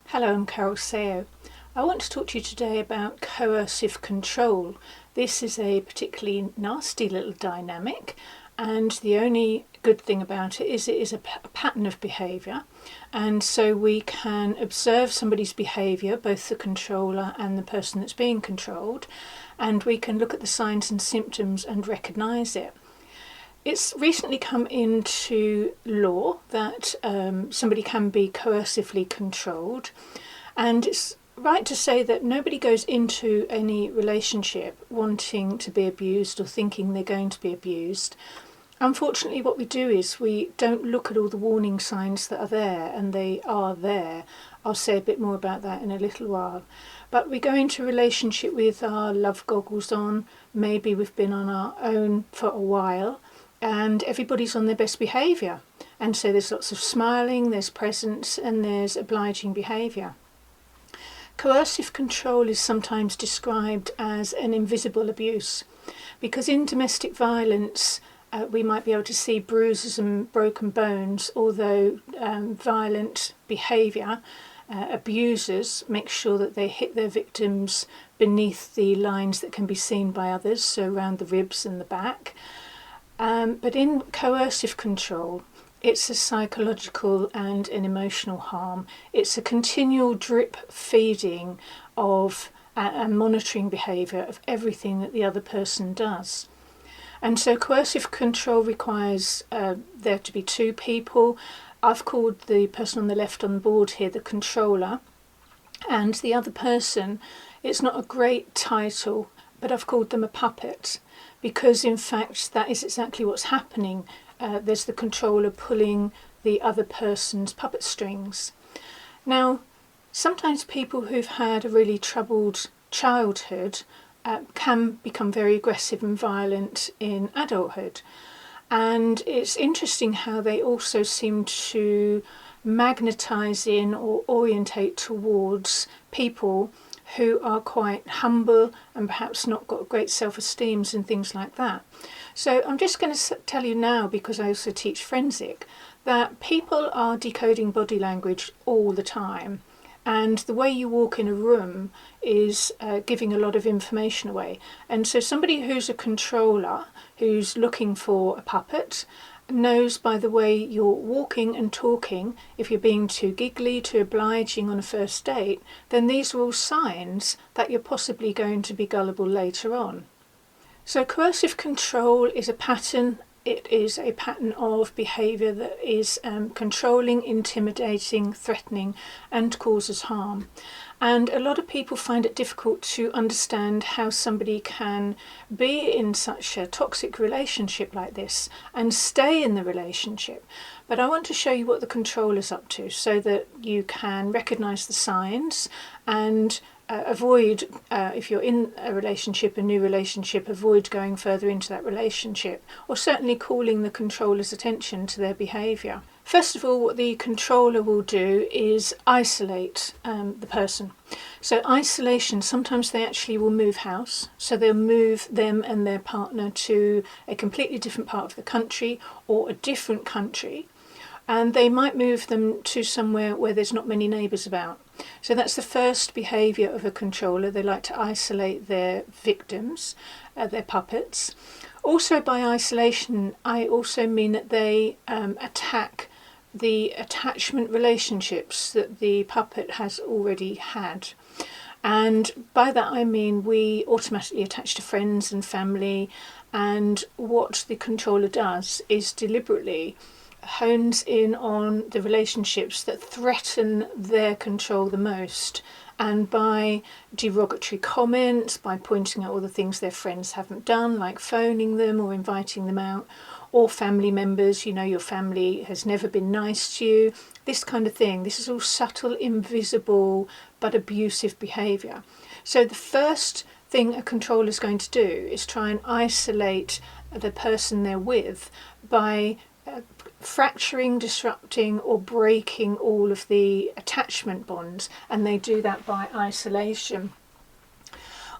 Hello, I'm Carole Sawo. I want to talk to you today about coercive control. This is a particularly nasty little dynamic, and the only good thing about it is a pattern of behaviour, and so we can observe somebody's behaviour, both the controller and the person that's being controlled, and we can look at the signs and symptoms and recognise it. It's recently come into law that somebody can be coercively controlled, and it's right to say that nobody goes into any relationship wanting to be abused or thinking they're going to be abused. Unfortunately, what we do is we don't look at all the warning signs that are there, and they are there. I'll say a bit more about that in a little while. But we go into a relationship with our love goggles on. Maybe we've been on our own for a while, and everybody's on their best behaviour, and so there's lots of smiling, there's presence, and there's obliging behaviour. Coercive control is sometimes described as an invisible abuse, because in domestic violence we might be able to see bruises and broken bones, although violent behaviour, abusers make sure that they hit their victims beneath the lines that can be seen by others, so around the ribs and the back. But in coercive control, it's a psychological and an emotional harm. It's a continual drip feeding of and monitoring behaviour of everything that the other person does. And so coercive control requires there to be two people. I've called the person on the left on the board here the controller, and the other person, it's not a great title, but I've called them a puppet, because in fact that is exactly what's happening. There's the controller pulling the other person's puppet strings. Now, sometimes people who've had a really troubled childhood can become very aggressive and violent in adulthood. And it's interesting how they also seem to magnetise in or orientate towards people who are quite humble and perhaps not got great self-esteems and things like that. So I'm just going to tell you now, because I also teach forensic, that people are decoding body language all the time, and the way you walk in a room is giving a lot of information away. And so somebody who's a controller, who's looking for a puppet, knows by the way you're walking and talking, if you're being too giggly, too obliging on a first date, then these are all signs that you're possibly going to be gullible later on. So coercive control is a pattern. It is a pattern of behaviour that is controlling, intimidating, threatening, and causes harm. And a lot of people find it difficult to understand how somebody can be in such a toxic relationship like this and stay in the relationship. But I want to show you what the controller's up to, so that you can recognise the signs and avoid, if you're in a relationship, a new relationship, avoid going further into that relationship, or certainly calling the controller's attention to their behaviour. First of all, what the controller will do is isolate the person. So isolation, sometimes they actually will move house, so they'll move them and their partner to a completely different part of the country or a different country, and they might move them to somewhere where there's not many neighbours about. So that's the first behaviour of a controller. They like to isolate their victims, their puppets. Also, by isolation, I also mean that they attack the attachment relationships that the puppet has already had. And by that I mean we automatically attach to friends and family, and what the controller does is deliberately hones in on the relationships that threaten their control the most, and by derogatory comments, by pointing out all the things their friends haven't done, like phoning them or inviting them out, or family members, your family has never been nice to you, this kind of thing. This is all subtle, invisible, but abusive behaviour. So the first thing a controller is going to do is try and isolate the person they're with by fracturing, disrupting, or breaking all of the attachment bonds, and they do that by isolation.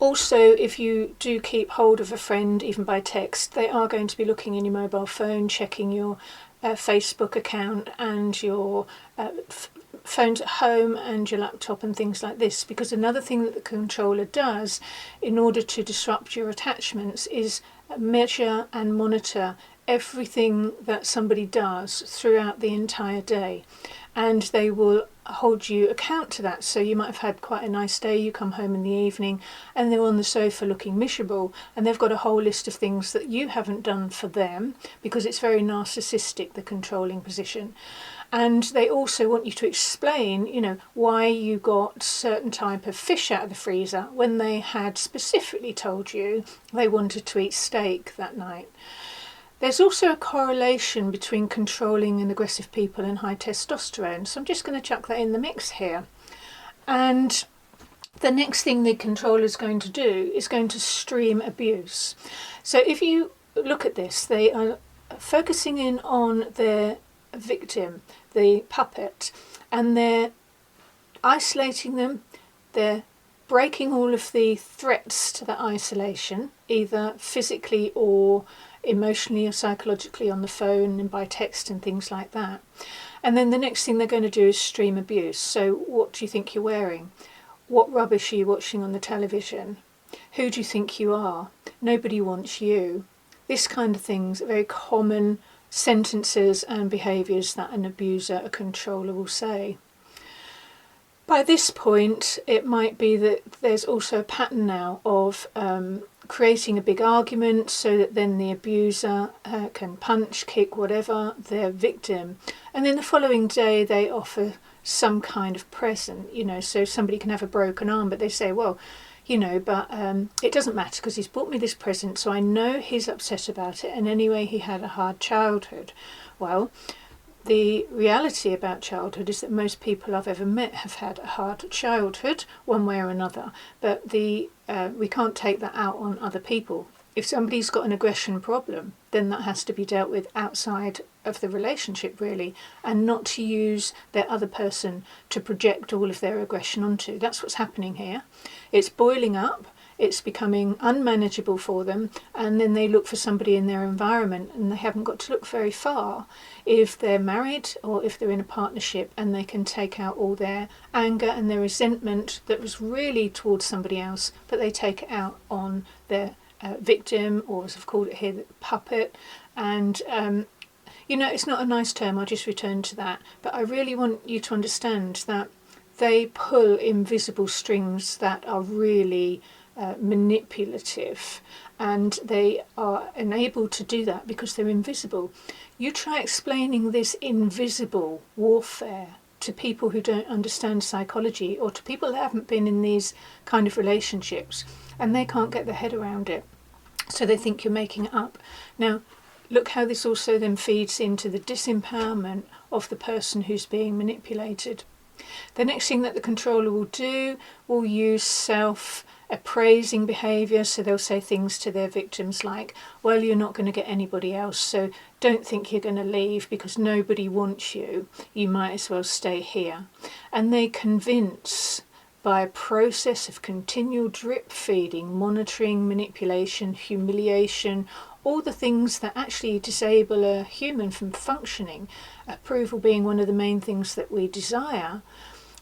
Also, if you do keep hold of a friend, even by text, they are going to be looking in your mobile phone, checking your Facebook account and your phones at home and your laptop and things like this, because another thing that the controller does in order to disrupt your attachments is measure and monitor everything that somebody does throughout the entire day, and they will hold you account to that. So you might have had quite a nice day, you come home in the evening and they're on the sofa looking miserable, and they've got a whole list of things that you haven't done for them, because it's very narcissistic, the controlling position. And they also want you to explain, why you got certain type of fish out of the freezer when they had specifically told you they wanted to eat steak that night. There's also a correlation between controlling and aggressive people and high testosterone, so I'm just going to chuck that in the mix here. And the next thing the controller is going to do is going to stream abuse. So if you look at this, they are focusing in on their victim, the puppet, and they're isolating them, they're breaking all of the threats to that isolation, either physically or emotionally or psychologically on the phone and by text and things like that. And then the next thing they're going to do is stream abuse. So what do you think you're wearing? What rubbish are you watching on the television? Who do you think you are? Nobody wants you. This kind of things are very common sentences and behaviours that an abuser, a controller, will say. By this point, it might be that there's also a pattern now of creating a big argument so that then the abuser can punch, kick, whatever, their victim. And then the following day they offer some kind of present, so somebody can have a broken arm, but they say, well, but it doesn't matter because he's bought me this present, so I know he's upset about it, and anyway he had a hard childhood. Well, the reality about childhood is that most people I've ever met have had a hard childhood, one way or another, but we can't take that out on other people. If somebody's got an aggression problem, then that has to be dealt with outside of the relationship, really, and not to use their other person to project all of their aggression onto. That's what's happening here. It's boiling up, it's becoming unmanageable for them, and then they look for somebody in their environment, and they haven't got to look very far if they're married or if they're in a partnership, and they can take out all their anger and their resentment that was really towards somebody else, but they take it out on their victim, or as I've called it here, the puppet. And it's not a nice term, I'll just return to that, but I really want you to understand that they pull invisible strings that are really manipulative, and they are enabled to do that because they're invisible. You try explaining this invisible warfare to people who don't understand psychology, or to people that haven't been in these kind of relationships, and they can't get their head around it, so they think you're making it up. Now look how this also then feeds into the disempowerment of the person who's being manipulated. The next thing that the controller will do will use self-appraising behaviour, so they'll say things to their victims like, well, you're not going to get anybody else, so don't think you're going to leave because nobody wants you, you might as well stay here. And they convince, by a process of continual drip feeding, monitoring, manipulation, humiliation, all the things that actually disable a human from functioning, approval being one of the main things that we desire,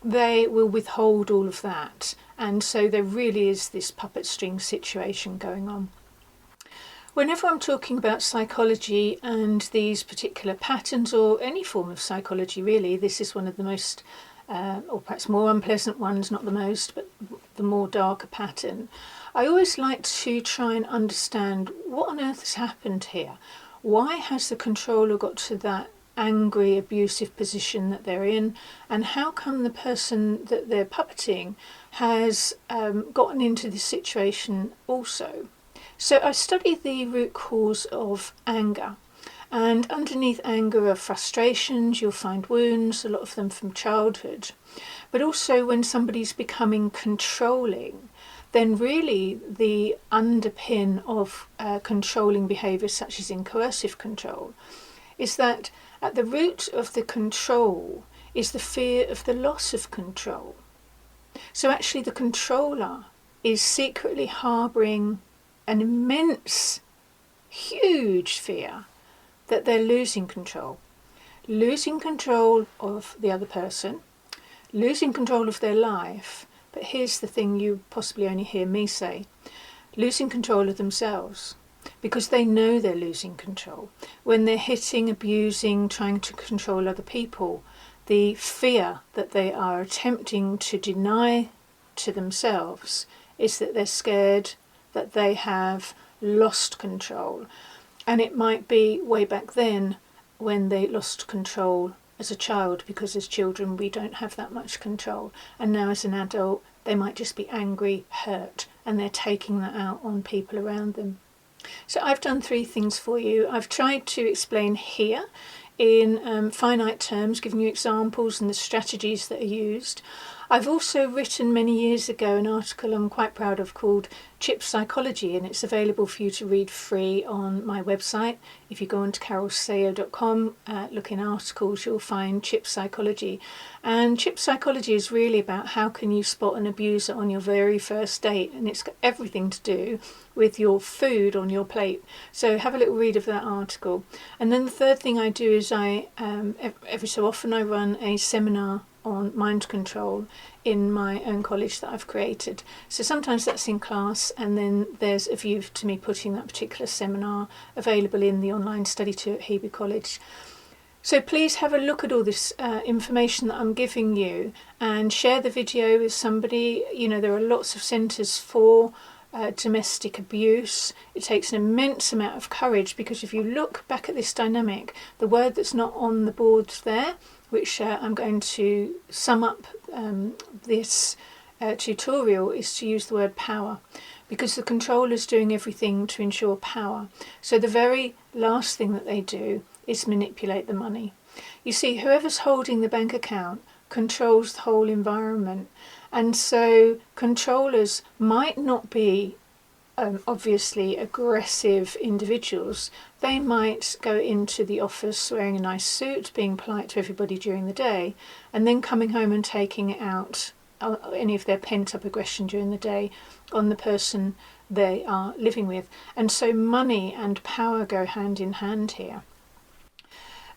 they will withhold all of that. And so there really is this puppet string situation going on. Whenever I'm talking about psychology and these particular patterns, or any form of psychology really, this is one of the most or perhaps more unpleasant ones, not the most, but the more darker pattern. I always like to try and understand what on earth has happened here. Why has the controller got to that angry, abusive position that they're in, and how come the person that they're puppeting has gotten into this situation also? So I studied the root cause of anger. And underneath anger are frustrations, you'll find wounds, a lot of them from childhood. But also when somebody's becoming controlling, then really the underpin of controlling behaviour, such as in coercive control, is that at the root of the control is the fear of the loss of control. So actually the controller is secretly harbouring an immense, huge fear that they're losing control of the other person, losing control of their life, but here's the thing you possibly only hear me say, losing control of themselves, because they know they're losing control. When they're hitting, abusing, trying to control other people, the fear that they are attempting to deny to themselves is that they're scared that they have lost control. And it might be way back then when they lost control as a child, because as children we don't have that much control, and now as an adult they might just be angry, hurt, and they're taking that out on people around them. So I've done 3 things for you. I've tried to explain here in finite terms, giving you examples and the strategies that are used. I've also written many years ago an article I'm quite proud of called Chip Psychology, and it's available for you to read free on my website. If you go on to carolesawo.com, look in articles, you'll find Chip Psychology. And Chip Psychology is really about how can you spot an abuser on your very first date, and it's got everything to do with your food on your plate. So have a little read of that article. And then the third thing I do is every so often I run a seminar on mind control in my own college that I've created. So sometimes that's in class, and then there's a view to me putting that particular seminar available in the online study tour at Hebe College. So please have a look at all this information that I'm giving you and share the video with somebody. You know, there are lots of centres for domestic abuse. It takes an immense amount of courage, because if you look back at this dynamic, the word that's not on the board there, which I'm going to sum up this tutorial, is to use the word power, because the controller's doing everything to ensure power. So the very last thing that they do is manipulate the money. You see, whoever's holding the bank account controls the whole environment, and so controllers might not be obviously aggressive individuals. They might go into the office wearing a nice suit, being polite to everybody during the day, and then coming home and taking it out, any of their pent-up aggression during the day, on the person they are living with. And so money and power go hand in hand here.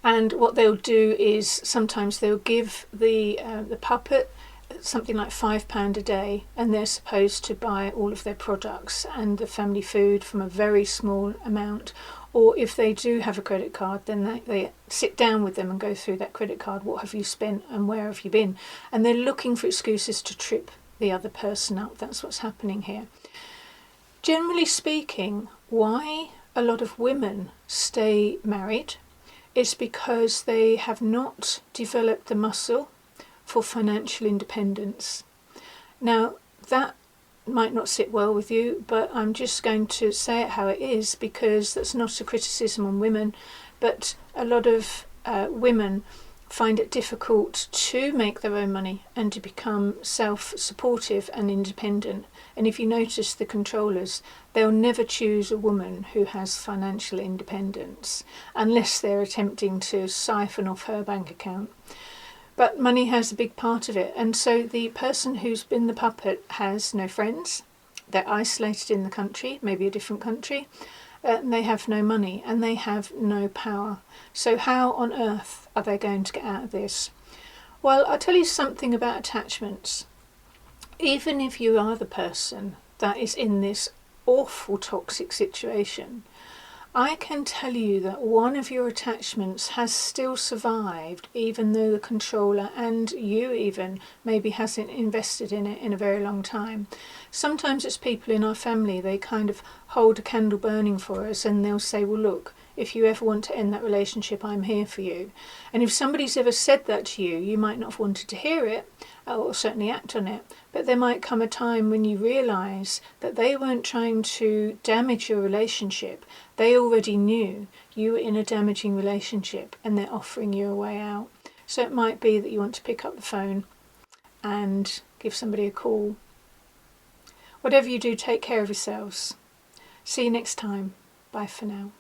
And what they'll do is sometimes they'll give the puppet something like £5 a day, and they're supposed to buy all of their products and the family food from a very small amount. Or if they do have a credit card, then they sit down with them and go through that credit card. What have you spent and where have you been? And they're looking for excuses to trip the other person up. That's what's happening here. Generally speaking, why a lot of women stay married is because they have not developed the muscle for financial independence. Now, that might not sit well with you, but I'm just going to say it how it is, because that's not a criticism on women, but a lot of women find it difficult to make their own money and to become self-supportive and independent. And if you notice the controllers, they'll never choose a woman who has financial independence unless they're attempting to siphon off her bank account. But money has a big part of it, and so the person who's been the puppet has no friends, they're isolated in the country, maybe a different country, and they have no money and they have no power. So how on earth are they going to get out of this? Well, I'll tell you something about attachments. Even if you are the person that is in this awful toxic situation, I can tell you that one of your attachments has still survived, even though the controller and you even maybe hasn't invested in it in a very long time. Sometimes it's people in our family, they kind of hold a candle burning for us, and they'll say, well, look, if you ever want to end that relationship, I'm here for you. And if somebody's ever said that to you, you might not have wanted to hear it, or certainly act on it, but there might come a time when you realise that they weren't trying to damage your relationship. They already knew you were in a damaging relationship, and they're offering you a way out. So it might be that you want to pick up the phone and give somebody a call. Whatever you do, take care of yourselves. See you next time. Bye for now.